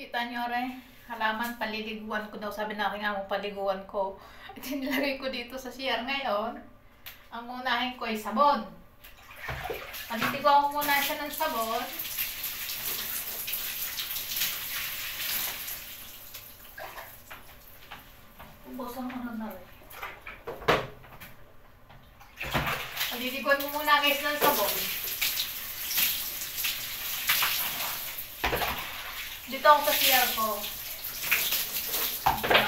Kita nyo rin, halaman, paliliguan ko daw. Sabi na aking amo, paliguan ko. At nilagay ko dito sa CR ngayon. Ang unahin ko ay sabon. Paliliguan ko muna siya ng sabon. Ubusan mo na rin. Paliliguan mo muna guys ng sabon. Dito ako sa CR ko. Diba?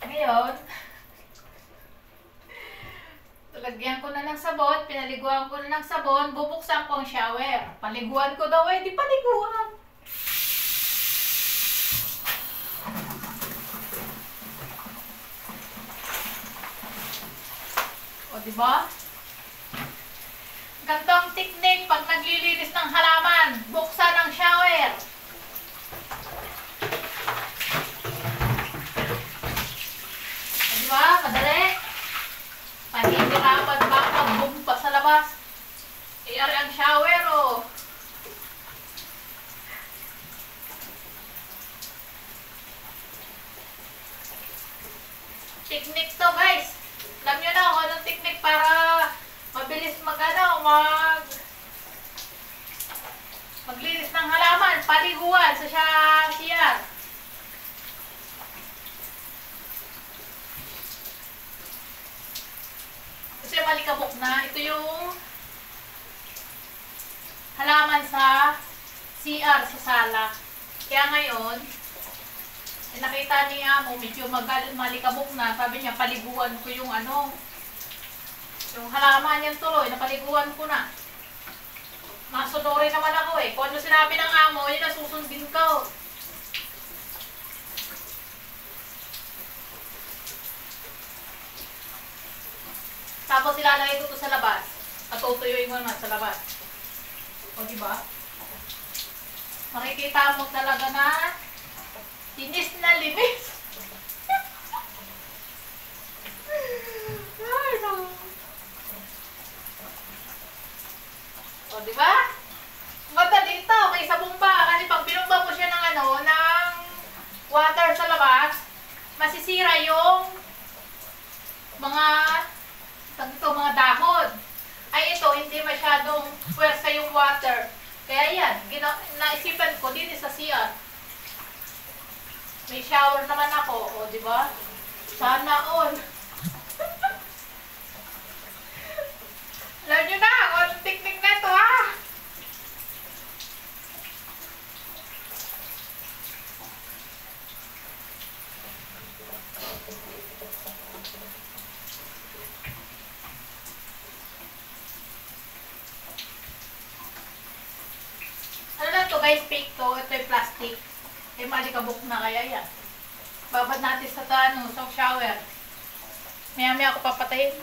Ngayon, lagyan ko na ng sabon, pinaliguan ko na ng sabon, bubuksan ko ang shower. Paliguan ko daw di paliguan. O, diba? Ganito ang technique pag naglilinis ng halaman. Buksan ang shower. O, diba? Madali. Pahihirapan ba pagbumpa sa labas? Iyari ang shower, o. Technique to, guys. Alam nyo na kung anong technique para mabilis maglinis ng halaman, paliguan sa CR. Kasi malikabok na. Ito yung halaman sa CR, sa sala. Kaya ngayon, nakita ni amo, medyo malikabok na. Sabi niya, paliguan ko yung yung halaman yan tuloy, napaliguan ko na. Masunori naman ako eh. Kung ano sinabi ng amo, yun ang susundin ko. Tapos ilalagay ko to sa labas. Patutuyuin mo naman sa labas. O diba? Makikita mo talaga na linis na linis. Ay, no. O, diba? Ganda dito. May sabong pa. Kasi pag binumba mo siya ng ng water sa labas, masisira yung mga dahon. Ay, ito, hindi masyadong pwersa yung water. Kaya yan, naisipan ko din sa CR. May shower naman ako, o, diba? Sana all. Alam nyo na, anong technique na ito, ha? Ano na to guys, fake to. Ito yung plastic. Eh, malikabok na kaya yan. Babad natin sa sa shower. Maya-maya ako papatayin.